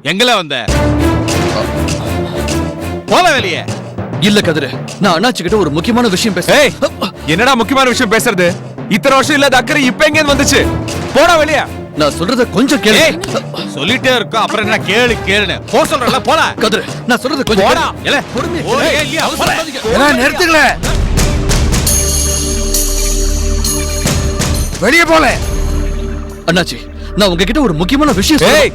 எங்கல வந்த? போல வெளியே. இல்ல கதிரு, நான் அண்ணாச்சி கிட்ட ஒரு முக்கியமான விஷயம் பேசுறேன். என்னடா முக்கியமான விஷயம் பேசுறது? இத்தனை வருஷம் இல்லாத அக்கறை இப்ப எங்க வந்துச்சு? போடா வெளியே. நான் சொல்றத கொஞ்சம் கேளு. சொல்லிட்டே இருக்கோம், அப்புறம் என்ன கேளு கேளுன்னு போ சொல்றல. போடா கதிரு, நான் சொல்றத கொஞ்சம் போடா. கேளு. பொறுமையா நிறுத்துங்கள. வெளியே போல. அண்ணாச்சி, நான் உங்ககிட்ட ஒரு முக்கியமான விஷயம் சொல்றேன்.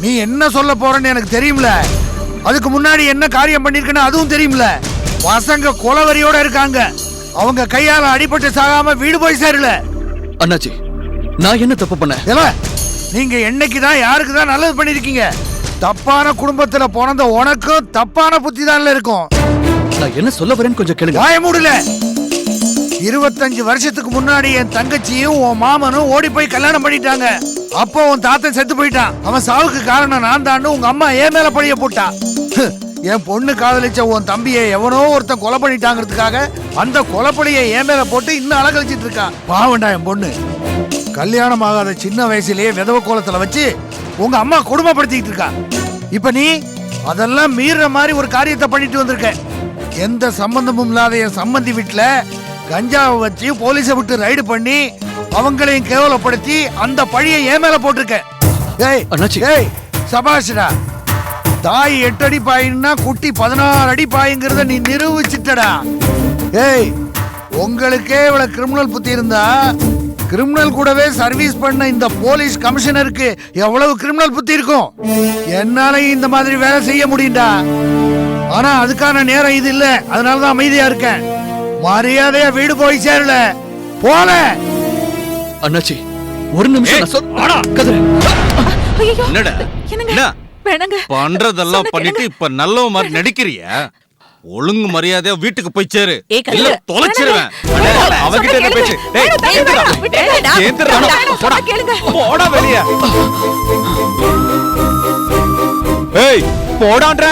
நீ என்ன சொல்ல போறன்னு எனக்கு தெரியும்ல. அதுக்கு முன்னாடி என்ன காரியம் பண்ணிருக்கேன்னு அதுவும் தெரியும்ல. பசங்க கொலவரியோட இருக்காங்க. அவங்க கையால அடிபட்டு சாகாம வீடு போய் சேரல. அண்ணாச்சி, நான் என்ன தப்பு பண்ணேன்? நீங்க என்னைக்குதான் யாருக்குதான் நல்லது பண்ணிருக்கீங்க? தப்பான குடும்பத்துல பிறந்த உனக்கும் தப்பான புத்தி தான் இருக்கும். நான் என்ன சொல்ல வரேன்னு கொஞ்சம் கேளுங்க. வாய மூடல. 25 வருஷத்துக்கு முன்னாடி என் தங்கச்சியும் உன் மாமனும் ஓடி போய் கல்யாணம் பண்ணிட்டாங்க. அப்போ உன் தாத்தன் செத்து போயிட்டான். அவன் சாவுக்கு காரணம் நான் தான். உங்க அம்மா ஏன் மேல பழிய போட்டா. என் பொண்ணு காதலிச்ச உன் தம்பியை எவனோ ஒருத்தன் கொலை பண்ணிட்டாங்கிறதுக்காக அந்த கொலைப்பழியை என் மேல போட்டு இன்னும் அலகழிச்சிட்டு இருக்கான். பாவண்டா என் பொண்ணு. கல்யாணம் ஆகாத சின்ன வயசுலயே விதவ கோலத்துல வச்சு உங்க அம்மா கொடுமைப்படுத்திட்டு இருக்கா. இப்ப நீ அதெல்லாம் மீற மாதிரி ஒரு காரியத்தை பண்ணிட்டு வந்திருக்க. எந்த சம்பந்தமும் இல்லாத என் சம்பந்தி வீட்டுல கஞ்சாவை வச்சு போலீஸை விட்டு ரைடு பண்ணி அவங்களையும் கேவலப்படுத்தி அந்த பழியை என் மேல போட்டிருக்க. சபாஷடா. தாய் 8 அடி பாயின்னா குட்டி 16 அடி பாயுங்கிறத நீ நிரூபிச்சிட்டடா. உங்களுக்கே இவ்வளவு கிரிமினல் புத்தி இருந்தா கிரிமினல் கூடவே சர்வீஸ் பண்ண இந்த போலீஸ் கமிஷனருக்கு எவ்வளவு கிரிமினல் புத்தி இருக்கும். என்னால இந்த மாதிரி வேலை செய்ய முடியும்டா. ஆனா அதுக்கான நேரம் இது இல்ல. அதனாலதான் அமைதியா இருக்கேன். மரியாதையா வீடு போய் சேரல. போல. அண்ணாச்சி, ஒரு நிமிஷம். பண்றதெல்லாம் பண்ணிட்டு இப்ப நல்ல மாதிரி நடிக்கிறியா? ஒழுங்கு மரியாதையா வீட்டுக்கு போய் சேரு. இல்ல தொலைச்சிருவேன். அவகிட்ட என்ன பேச்சு? போடா வெளியே. ஏய் போடான்ற.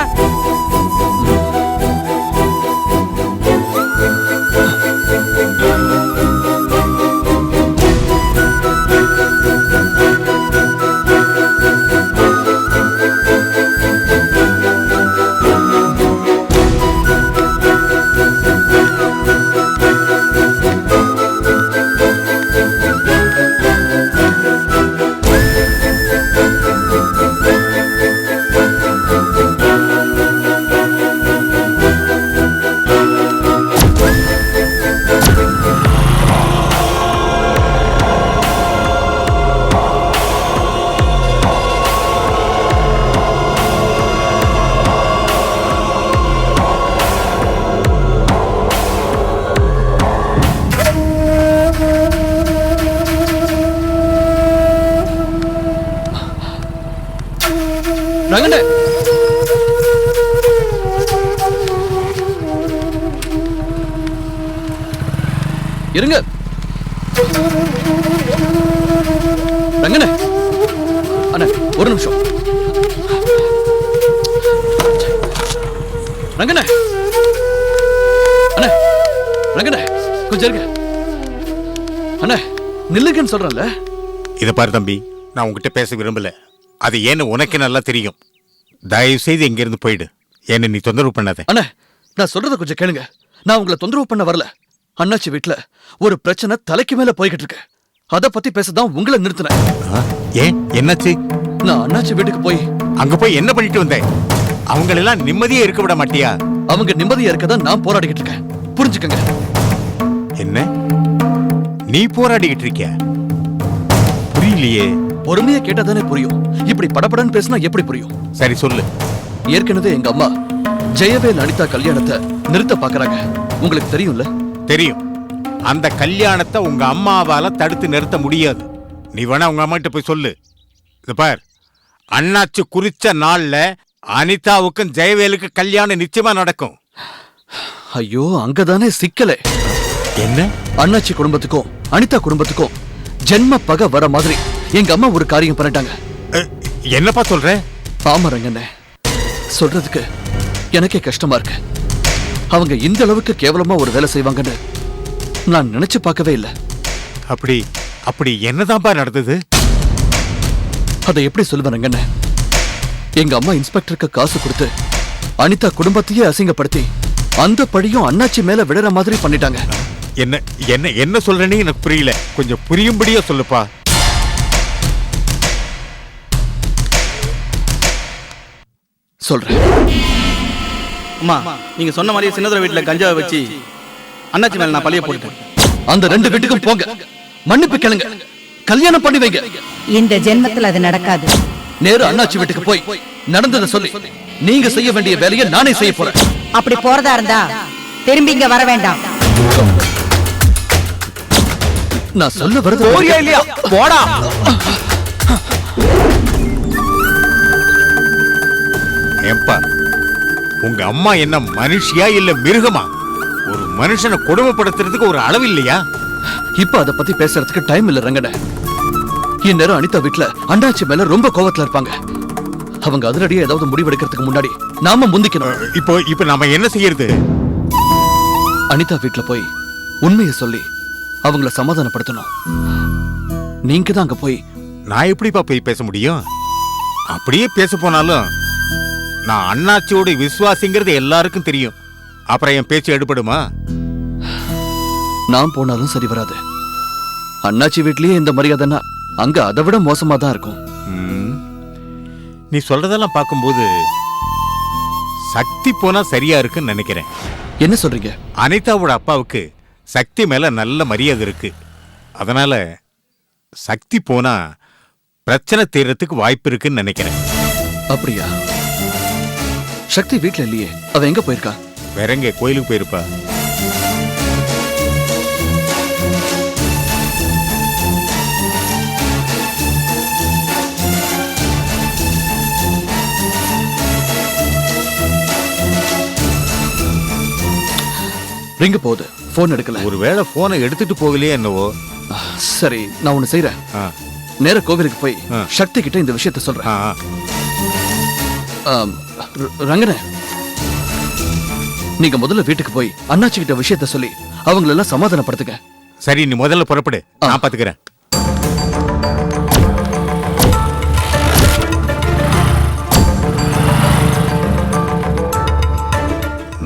இருங்க ரங்கண்ணே. அண்ணா ஒரு நிமிஷம். ரங்கண்ணே அண்ணா, ரங்கண்ணே கொஞ்சம் இருங்க. அண்ணா நில்லுங்கன்னு சொல்றேன்ல. இதை பாரு தம்பி, நான் உங்ககிட்ட பேச விரும்பல. அது ஏன்னு உனக்கு நல்லா தெரியும். தயவு செய்து இங்கிருந்து போயிடு. என்ன நீ தொந்தரவு பண்ணாத. அண்ணா நான் சொல்றத கொஞ்சம் கேளுங்க. நான் உங்களை தொந்தரவு பண்ண வரல. அண்ணாச்சி வீட்டுல ஒரு பிரச்சனை தலைக்கு மேல போய்கிட்டு இருக்கு. அத பத்தி பேசதான் உங்களை நிறுத்தினேன். ஏன் என்னாச்சு? நான் அண்ணாச்சி வீட்டுக்கு போய் அங்க போய் என்ன பண்ணிட்டு வந்தேன்? அவங்களெல்லாம் நிம்மதியா இருக்க விட மாட்டியா? அவங்க நிம்மதியா இருக்கதான் நான் போராடிக்கிட்டு இருக்கேன். புரிஞ்சுக்கங்க. என்ன நீ போராடிக்கிட்டு இருக்கியா? புரியலையே. பொறுமையா கேட்டாதானே புரியும். இப்படி படபடன்னு பேசினா எப்படி புரியும்? சரி சொல்லு. ஏற்கனவே எங்க அம்மா ஜெயவேல் அனிதா கல்யாணத்தை நிறுத்த பாக்குறாங்க. உங்களுக்கு தெரியும்ல? தெரியும். அந்த கல்யாணத்தை உங்க அம்மாவால தடுத்து நிறுத்த முடியாது. நீ வேணா உங்க அம்மா கிட்ட போய் சொல்லு. இது பார், அண்ணாச்சி குறிச்ச நாள்ல அனிதாவுக்கும் ஜெயவேலுக்கு கல்யாணம் நிச்சயமா நடக்கும். ஐயோ, அங்கதானே சிக்கலே. என்ன? அண்ணாச்சி குடும்பத்துக்கும் அனிதா குடும்பத்துக்கும் ஜென்ம பகை வர மாதிரி எங்க அம்மா ஒரு காரியம் பண்ணிட்டாங்க. என்னப்பா சொல்ற? ஆமா ரங்கண்ணே, சொல்றதுக்கு எனக்கே கஷ்டமா இருக்கு. அவங்க இந்த அளவுக்கு கேவலமா ஒரு வேலை செய்வாங்கன்னு நான் நினைச்சு பார்க்கவே இல்லை. அப்படி என்னதான்ப்பா நடந்தது? அதை எப்படி சொல்லுவானுங்கன்னு எங்க அம்மா இன்ஸ்பெக்டருக்கு காசு கொடுத்து அனிதா குடும்பத்தையே அசிங்கப்படுத்தி அந்த பழியும் அண்ணாச்சி மேல விடுற மாதிரி பண்ணிட்டாங்க. என்ன என்ன என்ன சொல்றேன்னு எனக்கு புரியல, கொஞ்சம் புரியும்படியா சொல்லுப்பா. சொல்றேன். அம்மா, நீங்க சொன்ன மாதிரியே சின்னதுரை வீட்டுல கஞ்சாவை வச்சு அண்ணாச்சி மேல நான் பழிய போட்டுட்டேன். அந்த 2 வீட்டுக்கும் போங்க, மன்னிப்பு கேளுங்க, கல்யாணம் பண்ணி வைங்க. இந்த ஜென்மத்தில் அது நடக்காது. நேரு அண்ணாச்சி வீட்டுக்கு போய் நடந்ததை சொல்லி நீங்க செய்ய வேண்டிய வேலையை நானே செய்ய போறேன். அப்படி போறதா இருந்தா திரும்பி இங்க வர வேண்டாம். நான் சொல்ல வரது இல்லையா? போடா. ஏம்பா, உங்க அம்மா என்ன மனுஷியா இல்ல மிருகமா? ஒரு மனுஷனை கொடுமைப்படுத்துறதுக்கு ஒரு அளவு இல்லையா? இப்ப அத பத்தி பேசுறதுக்கு டைம் இல்ல ரங்கட. இந்நேரம் அனிதா வீட்டுல அண்ணாச்சி மேல ரொம்ப கோவத்துல இருப்பாங்க. அவங்க அதிரடியா ஏதாவது முடிவெடுக்கிறதுக்கு முன்னாடி நாம முந்திக்கணும். இப்போ நாம என்ன செய்யறது? அனிதா வீட்டுல போய் உண்மையை சொல்லி அவங்கள சமாதானப்படுத்தணும். நீங்க தான் அங்க போய். நான் எப்படிப்பா போய் பேச முடியும்? அப்படியே பேச போனாலும் நான் அண்ணாச்சியோட விசுவாசிங்கிறது எல்லாருக்கும் தெரியும். அப்புறம் என் பேச்சு எடுபடுமா? நான் போனாலும் சரி வராது. அண்ணாச்சி வீட்லயே இந்த மரியாதைன்னா அங்க அதை விட மோசமா தான் இருக்கும். நீ சொல்றதெல்லாம் பார்க்கும்போது சக்தி போனா சரியா இருக்குன்னு நினைக்கிறேன். என்ன சொல்றீங்க? அனிதாவோட அப்பாவுக்கு சக்தி மேல நல்ல மரியாதை இருக்கு. அதனால சக்தி போனா பிரச்சனை தீர்றதுக்கு வாய்ப்பு இருக்குன்னு நினைக்கிறேன். அப்படியா? சக்தி வீட்ல இல்லையே, அவ எங்க போயிருக்கா? வேற எங்க? கோயிலுக்கு போயிருப்பா. ரிங்க போகுது, போன் எடுக்கல. ஒருவேளை போனை எடுத்துட்டு போகலையே என்னவோ. சரி, நான் ஒண்ணு செய்யறேன். நேர கோவிலுக்கு போய் சக்தி கிட்ட இந்த விஷயத்தை சொல்றேன். ரங்கன, நீங்க முதல்ல வீட்டுக்கு போய் அண்ணாச்சி கிட்ட விஷயத்தை சொல்லி அவங்களெல்லாம் சமாதானப்படுத்துங்க. சரி, நீ முதல்ல புறப்படு, நான் பாத்துக்கிறேன்.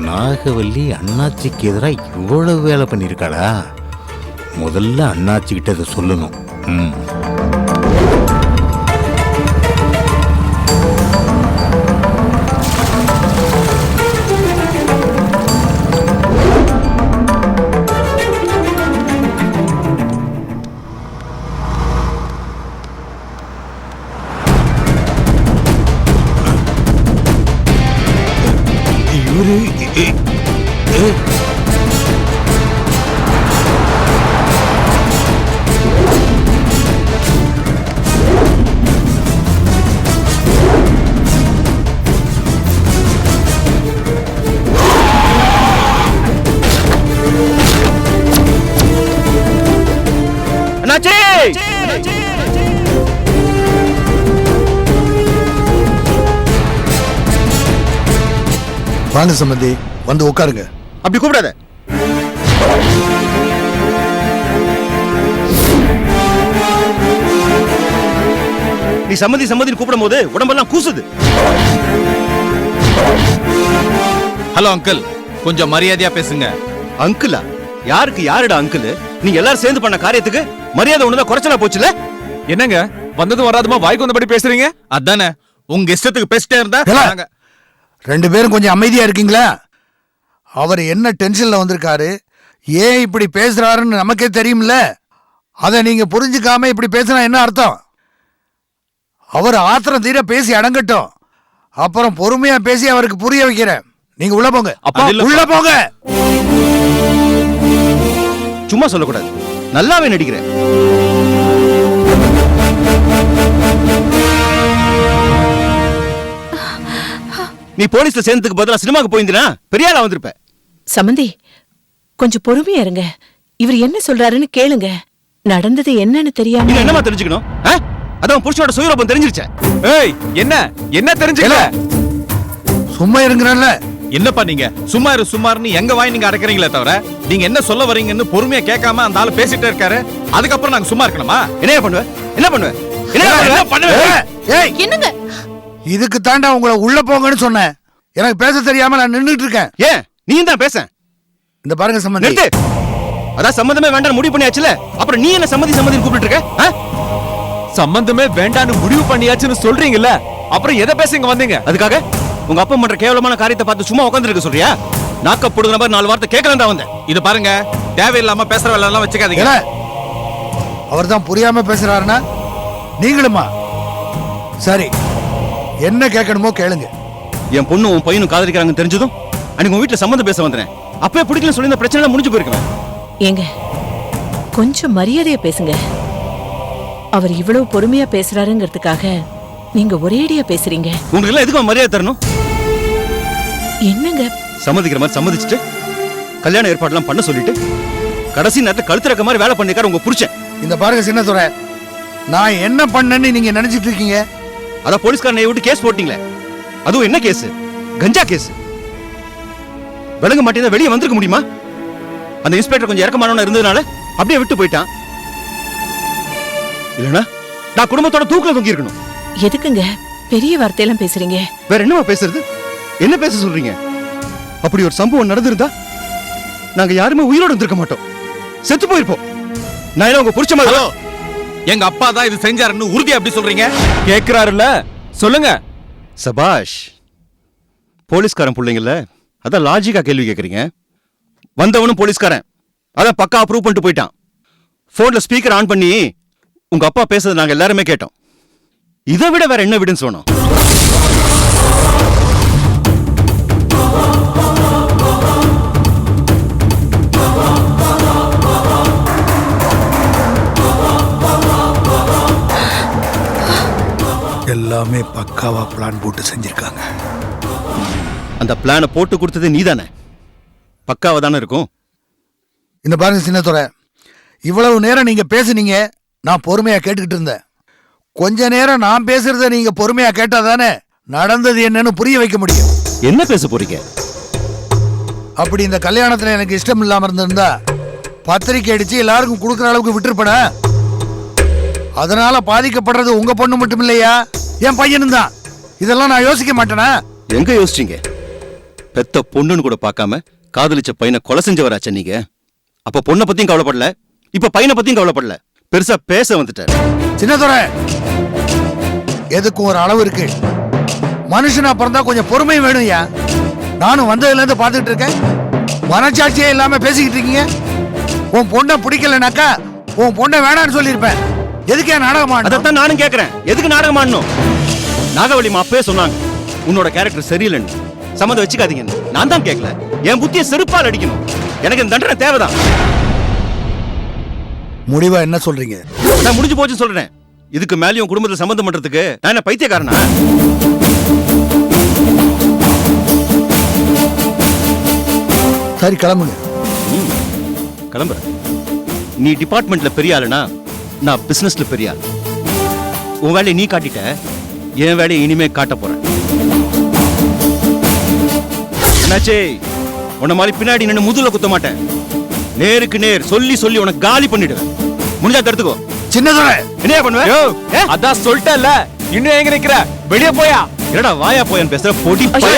நாகவல்லி அண்ணாச்சிக்கு எதிராக இவ்வளவு வேலை பண்ணியிருக்காளா? முதல்ல அண்ணாச்சி கிட்ட அதை சொல்லணும். வாங்க சம்பந்தி, வந்து உட்காருங்க. அப்படி கூப்பிடாத. நீ சம்மதி சம்மதின்னு கூப்பிடும் போது உடம்பெல்லாம் கூசுது. ஹலோ அங்கிள், கொஞ்சம் மரியாதையா பேசுங்க. அங்கிளா? யாருக்கு யாருடா அங்கிள்? நீங்க எல்லாரும் சேர்ந்து பண்ண காரியத்துக்கு மரியாதை ஒண்ணுதான் குறைச்சலா போச்சுல? என்னங்க வந்ததும் வராதுமா வாய்க்கு வந்தபடி பேசுறீங்க? அதானே, உங்க இஷ்டத்துக்கு பேசிட்டே இருந்தா நாங்க 2 பேரும் கொஞ்சம் அமைதியா இருக்கீங்களா? அவர் என்ன டென்ஷன்ல வந்திருக்காரு, ஏன் இப்படி பேசுறாருன்னு நமக்கே தெரியும்ல. அதை நீங்க புரிஞ்சுக்காம இப்படி பேசினா என்ன அர்த்தம்? அவர் ஆத்திரம் தீர பேசி அடங்கட்டும், அப்புறம் பொறுமையா பேசி அவருக்கு புரிய வைக்கிறேன். நீங்க உள்ள போங்க. அப்பா, உள்ள போங்க. சும்மா சொல்லக்கூடாது, நல்லாவே நடிக்கிறேன். நீ போலீஸ்ல சேர்ந்ததுக்கு பதிலா சினிமாக்கு போயிருந்தா பெரிய ஆளா வந்திருப்ப. சம்பந்தி, கொஞ்சம் பொறுமையா இருங்க. இவர் என்ன சொல்றாருன்னு கேளுங்க. நடந்தது என்னன்னு தெரியாம நீ என்னமா தெரிஞ்சுக்கணும்? அதான் புருஷனோட சுயரூபம் தெரிஞ்சிருச்சே. ஏய், என்ன தெரிஞ்சுக்கல? சும்மா இருங்கறல்ல. என்னப்பா நீங்க சும்மாருன்னு எங்க வாய் நீங்க அடக்குறீங்களே தவிர நீங்க என்ன சொல்ல வரீங்கன்னு பொறுமையா கேட்காம அந்த ஆளு பேசிட்டே இருக்காரு. அதுக்கப்புறம் நாங்க சும்மா இருக்கணுமா? என்ன பண்ணுவ? ஏய் என்னங்க இதுக்கு தாண்டா உங்களை உள்ள போங்கன்னு சொன்னேன். எனக்கு பேச தெரியாம நான் நின்னுட்டு இருக்கேன். ஏன் நீ தான் பேச இந்த பாருங்க சம்பந்தி. நிறுத்து. அதான் சம்மந்தமே வேண்டாம் முடிவு பண்ணியாச்சுல, அப்புறம் நீ என்ன சம்மதி கூப்பிட்டு இருக்க? சம்பந்தமே வேண்டான்னு முடிவு பண்ணியாச்சுன்னு சொல்றீங்கல்ல, அப்புறம் எதை பேச இங்க வந்தீங்க? அதுக்காக உங்க அப்பா பண்ற கேவலமான காரியத்தை பார்த்து சும்மா உட்கார்ந்திருக்க சொல்றியா? நாக்க போடுற மாதிரி 4 வார்த்தை கேட்கலாம் வந்தேன். இது பாருங்க, தேவையில்லாம பேசுற வேலை எல்லாம் வச்சுக்காதீங்க. அவர் தான் புரியாம பேசுறாருன்னா நீங்களுமா? சரி, என்ன கேட்கணுமோ கேளுங்க. என் பொண்ணு உன் பையனும் காதலிக்கிறாங்கன்னு தெரிஞ்சதும் அன்னைக்கு உன் வீட்டுல சம்மந்தம் பேச வந்தேன். அப்பவே பிடிக்கல சொல்லி இந்த பிரச்சனை முடிஞ்சு போயிருக்கேன். ஏங்க கொஞ்சம் மரியாதையா பேசுங்க. அவர் இவ்வளவு பொறுமையா பேசுறாருங்கிறதுக்காக நீங்க ஒரேடியா பேசுறீங்க. உங்களுக்கு எல்லாம் எதுக்கு மரியாதை தரணும்? என்னங்க சம்மதிக்கிற மாதிரி சம்மதிச்சுட்டு கல்யாண ஏற்பாடுலாம் பண்ண சொல்லிட்டு கடைசி நேரத்துல கழுத்துறக்க மாதிரி வேலை பண்ணிருக்காரு உங்க புருஷன். இந்த பாருங்க சின்னதுரை, நான் என்ன பண்ணேன்னு நீங்க நினைச்சிட்டு இருக்கீங்க? அதான் போலீஸ்காரனை விட்டு கேஸ் போட்டீங்களே, அதுவும் என்ன கேஸ்? கஞ்சா கேஸ். விளங்க மாட்டேன் வெளியே வந்திருக்க முடியுமா? அந்த இன்ஸ்பெக்டர் கொஞ்சம் இறக்கமானவனா இருந்ததுனால அப்படியே விட்டு போயிட்டான். இல்லனா நான் குடும்பத்தோட தூக்குல தொங்கி இருக்கணும். எதுக்குங்க பெரிய வார்த்தையெல்லாம் பேசுறீங்க? வேற என்னவா பேசுறது? என்ன பேச சொல்றீங்க? அப்படி ஒரு சம்பவம் நடந்திருந்தா நாங்க யாருமே உயிரோட இருந்திருக்க மாட்டோம், செத்து போயிருப்போம். நான் என்ன உங்க புடிச்ச மாதிரி? எங்க அப்பா தான் இது செஞ்சாருன்னு உறுதியா எப்படி சொல்றீங்க? கேக்குறாருல்ல, சொல்லுங்க. சபாஷ், போலீஸ்காரன் பிள்ளைங்கல்ல, அதான் லாஜிக்கா கேள்வி கேக்குறீங்க. வந்தவனும் போலீஸ்காரன், அதான் பக்கா அப்ரூவ் பண்ணிட்டு போயிட்டான். போன்ல ஸ்பீக்கர் ஆன் பண்ணி உங்க அப்பா பேசுறது நாங்க எல்லாருமே கேட்டோம். இதை விட வேற என்ன எவிடன்ஸ் வேணும்? எல்லாமே பக்காவா பிளான் போட்டு செஞ்சிருக்காங்க. அந்த பிளானை போட்டு கொடுத்தது நீதானே? பக்காவா தானே இருக்கும். இந்த பாருங்க சின்னதுரை, இவ்வளவு நேரம் நீங்க பேசுனீங்க, நான் பொறுமையா கேட்டுக்கிட்டு இருந்தேன். கொஞ்ச நேரம் நான் பேசுறத நீங்க பொறுமையா கேட்டாதானே நடந்தது என்னன்னு புரிய வைக்க முடியும். என்ன பேச போறீங்க? அப்படி இந்த கல்யாணத்துல எனக்கு இஷ்டம் இல்லாம இருந்திருந்தா பத்திரிக்கை அடிச்சு எல்லாருக்கும் கொடுக்குற அளவுக்கு விட்டுருப்பட. அதனால பாதிக்கப்படுறது உங்க பொண்ணு மட்டும் இல்லையா, என் பையனும் தான். இதெல்லாம் நான் யோசிக்க மாட்டேனா? எங்க யோசிச்சீங்க? பெத்த பொண்ணுன்னு கூட பார்க்காம காதலிச்ச பையனை கொலை செஞ்சவராச்ச நீங்க. அப்ப பொண்ணை பத்தியும் கவலைப்படல, இப்ப பையனை பத்தியும் கவலைப்படல, பெருசா பேச வந்துட்டார். சின்னதுரை, எதுக்கும் ஒரு அளவு இருக்கு. மனுஷனா பிறந்தா கொஞ்சம் பொறுமை வேணும்யா. நானும் வந்ததுல இருந்து பாத்துக்கிட்டு இருக்கேன், மனச்சாட்சியே இல்லாம பேசிக்கிட்டு இருக்கீங்க. உன் பொண்ணை பிடிக்கலனாக்கா உன் பொண்ணை வேணான்னு சொல்லியிருப்பேன். எதுக்கே நாடகம் ஆடணும்? அதைத்தான் நானும் கேட்கிறேன், எதுக்கு நாடகம் ஆடணும்? நாகவலிமா அப்பவே சொன்னாங்க உன்னோட கேரக்டர் சரியில்லைன்னு, சம்மதம் வச்சுக்காதீங்கன்னு. நான் தான் கேட்கல, என் புத்தியை செருப்பால் அடிக்கணும். எனக்கு இந்த தண்டனை தேவைதான். முடிவா என்ன சொல்றீங்க? நான் முடிஞ்சு போச்சு சொல்றேன். இதுக்கு மேலேயும் குடும்பத்துல சம்பந்தம் பண்றதுக்கு நான் என்ன பைத்தியக்காரனா? சரி, கிளம்புங்க. கிளம்புற. நீ டிபார்ட்மெண்ட்ல பெரிய ஆளுனா நான் பிசினஸ்ல பெரிய ஆள். உன் வேலையை நீ காட்டிட்ட, என் வேலையை இனிமே காட்ட போறேன். என்னாச்சே, உன்ன மாதிரி பின்னாடி நின்று முதுகுல குத்த மாட்டேன். நேருக்கு நேர் சொல்லி சொல்லி உனக்கு காலி பண்ணிடுவேன். முடிஞ்சா தடுத்துக்கோ. சின்னதுரை, என்ன பண்ணுவேன்? யோ, அதான் சொல்லிட்டேன்ல, இன்னும் எங்க நிக்கிற? வெளியே போயா. என்னடா வாயா போயன் பேசுற? பொடி பைய.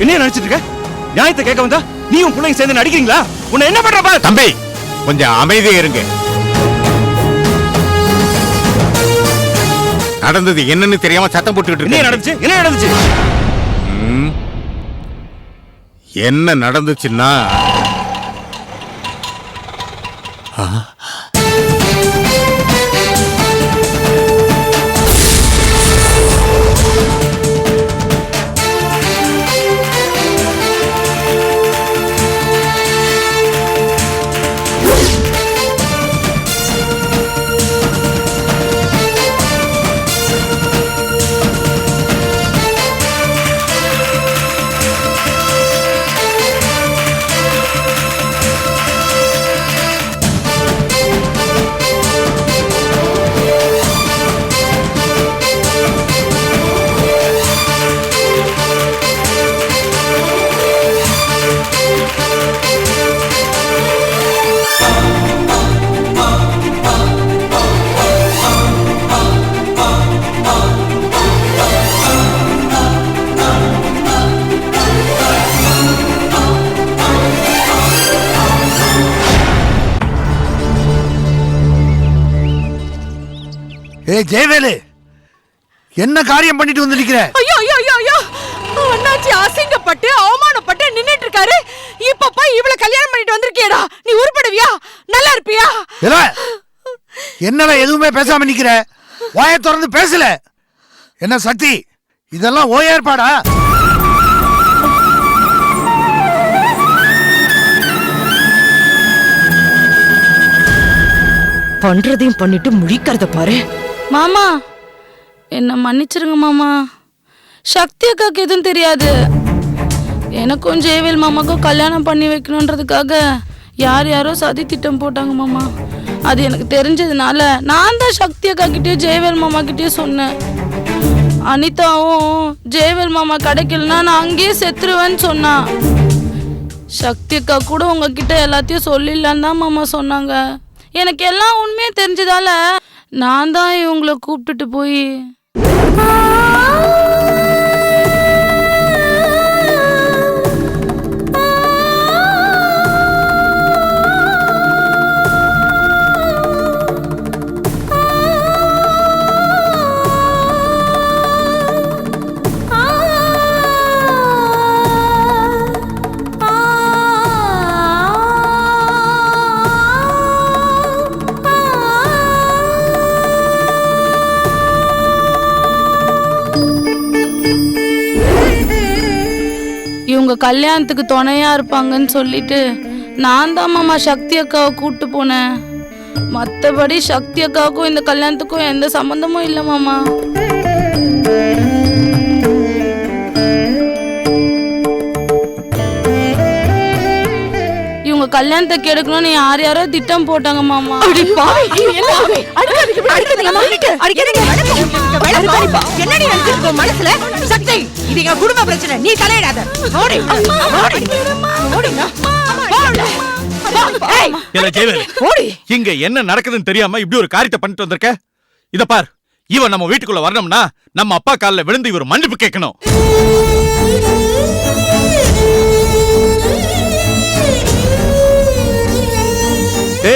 என்ன நினைச்சிட்டு இருக்க? நியாயத்தை கேட்க வந்தா நீ உன் பிள்ளைங்க சேர்ந்து நடிக்கிறீங்களா? உன்னை என்ன பண்ற பாரு. தம்பி, கொஞ்சம் அமைதியா இருங்க. நடந்தது என்னன்னு தெரியாம சத்தம் போட்டுக்கிட்டு என்ன இருக்க. நடந்துச்சு? என்ன நடந்துச்சு? என்ன நடந்துச்சுன்னா, ஜெயவேலு, என்ன காரியம் பண்ணிட்டு வந்து நிக்கிற? ஐயோ ஐயோ ஐயோ ஐயோ, அண்ணாச்சி அசிங்கப்பட்டு அவமானப்பட்டு நின்னுட்டு இருக்காரு. இப்ப போய் இவள கல்யாணம் பண்ணிட்டு வந்திருக்கியடா, நீ உருப்படுவியா? நல்லா இருப்பியா? என்னடா எதுவுமே பேசாம நிக்கிற? வாயை திறந்து பேசல. என்ன சக்தி, இதெல்லாம் ஓ ஏற்பாடா? பண்றதையும் பண்ணிட்டு முழிக்கிறத பாரு. மாமா என்ன மன்னிச்சிருங்க மாமா. சக்தி அக்காக்கு எதுவும் தெரியாது. எனக்கும் ஜெயவேல் மாமாக்கும் கல்யாணம் பண்ணி வைக்கணுன்றதுக்காக யாரோ சதி திட்டம் போட்டாங்க மாமா. அது எனக்கு தெரிஞ்சதுனால நான் தான் சக்தி அக்கா கிட்டேயும் ஜெயவேல் மாமா கிட்டேயும் சொன்னேன். அனிதாவும் ஜெயவேல் மாமா கிடைக்கலன்னா நான் அங்கேயே செத்துருவேன்னு சொன்னா. சக்தி அக்கா கூட உங்ககிட்ட எல்லாத்தையும் சொல்லிடலான்னு தான் மாமா சொன்னாங்க. எனக்கு எல்லாம் உண்மையே தெரிஞ்சதால நான் தான் இவங்களை கூப்பிட்டுட்டு போய் இவங்க கல்யாணத்துக்கு துணையா இருப்பாங்கன்னு சொல்லிட்டு நான் தான் மாமா சக்தி அக்காவை கூப்பிட்டு போனேன். மற்றபடி சக்தி அக்காவுக்கும் இந்த கல்யாணத்துக்கும் எந்த சம்மந்தமும் இல்லை மாமா. இவங்க கல்யாணத்தை கெடுக்கணும்னு யாரோ திட்டம் போட்டாங்க மாமா. மனசுல சக்தி, இது எங்க குடும்ப பிரச்சனை, நீ தலையிடாத. இங்க என்ன நடக்குதுன்னு தெரியாம இப்படி ஒரு காரியத்தை பண்ணிட்டு வந்திருக்க. இத பார், இவன் நம்ம வீட்டுக்குள்ள வரணும்னா நம்ம அப்பா கால்ல விழுந்து இவர் மன்னிப்பு கேட்கணும்.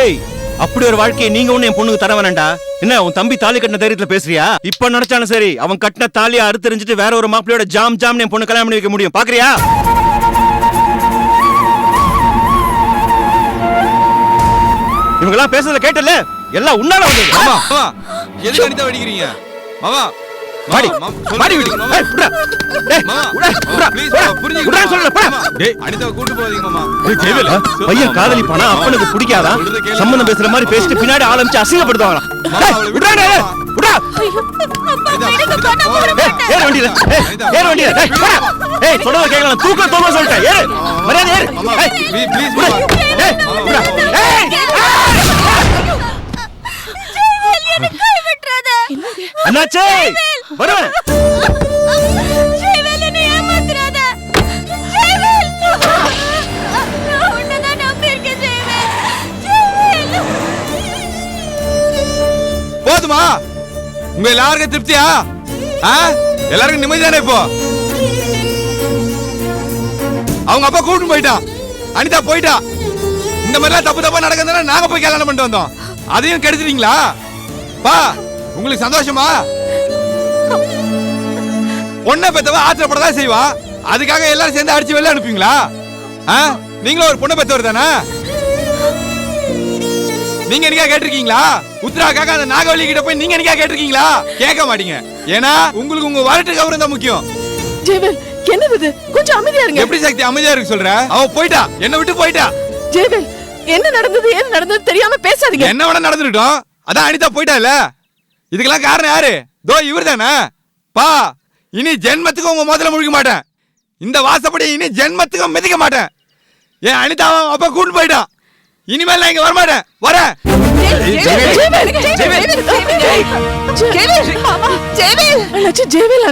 ஏய், அப்படி ஒரு வாழ்க்கையை நீங்க ஒண்ணு என் பொண்ணுக்கு தர வேணாண்டா. என்ன உன் தம்பி தாலி கட்டின தைரியத்துல பேசுறியா? இப்ப நினைச்சாலும் சரி, அவன் கட்டின தாலியை அறுத்தறிஞ்சிட்டு வேற ஒரு மாப்பிள்ளையோட ஜாம் ஜாம்னு என் பொண்ணு கல்யாணம் பண்ணி வைக்க முடியும். பாக்குறியா? இவங்க எல்லாம் பேசுறத கேட்டல, எல்லாம் உன்னால வந்தது. மாமா, மாமா, எதுக்கு அனிதா வெடிக்கிறீங்க? மாமா, மாடி மாடி விடு. ஏய், விடுடா. டேய், விடுடா. ப்ளீஸ் புரிஞ்சுக்க. விடுடா சொல்றல, போடா. டேய், அனிதாவை கூட்டி போறீங்க மாமா. டேய் ஜெயவேல், பையன் காதலி பண்ணா அப்பனுக்கு பிடிக்காதா? சம்பந்தம் பேசுற மாதிரி பேசிட்டு பின்னாடி ஆரம்பிச்சு அசிங்கப்படுத்துவாங்களா? விடுடா டேய், விடுடா. ஏறு வண்டியில. ஏறு வண்டியில. டேய், போடா. ஏய், சொல்றத கேட்கலாம். தூக்க தோமா சொல்லிட்டேன். ஏறு. மரியாதை ஏறு. மாமா, ப்ளீஸ் மாமா. டேய், விடுடா. ஏய்! அண்ணாச்சே, வருவேன். போதுமா? உங்க எல்லாருக்கும் திருப்தியா? எல்லாருக்கும் நிம்மதிதானே இப்போ? அவங்க அப்பா கூப்பிட்டு போயிட்டான், அனிதா போயிட்டா. இந்த மாதிரிலாம் தப்பு தப்பா நடக்குதுன்னா நாங்க போய் கல்யாணம் பண்ணிட்டு வந்தோம். அதையும் கெடுத்துட்டீங்களா? பா, உங்களுக்கு சந்தோஷமா? பொண்ணை பெத்தவ ஆத்திரப்படதான் செய்வா. அதுக்காக எல்லாரும் சேர்ந்து அடிச்சு வெளில அனுப்புவீங்களா? நீங்களும் ஒரு பொண்ணை பெத்தவர் தானே? நீங்க என்னைக்கா கேட்டிருக்கீங்களா? உத்தராக்காக அந்த நாகவல்லி கிட்ட போய் நீங்க என்னைக்கா கேட்டிருக்கீங்களா? கேட்க மாட்டீங்க. ஏன்னா உங்களுக்கு உங்க வரட்டுக்கு அப்புறம் தான் முக்கியம். ஜெயவேல், என்னது? கொஞ்சம் அமைதியா இருங்க. எப்படி சக்தி அமைதியா இருக்கு சொல்ற? அவ போயிட்டா, என்ன விட்டு போயிட்டா. ஜெயவேல், என்ன நடந்தது ஏன் நடந்தது தெரியாம பேசாதீங்க. என்ன வேணா நடந்துட்டோம், அதான் அனிதா போயிட்டா இல்ல. இதுக்கெல்லாம் காரணம் யாரு? தோ இவர் தானே. பா, இனி ஜென்மத்துக்கு உங்க முதல்ல முழிக்க மாட்டேன். இந்த வாசப்படி இனி ஜென்மத்துக்கு மிதிக்க மாட்டேன். ஏன் அனிதா அப்ப கூட்டு போயிட்டான். இனிமேல் நான் இங்க வரமாட்டேன். வரேன். ஜெயவேல்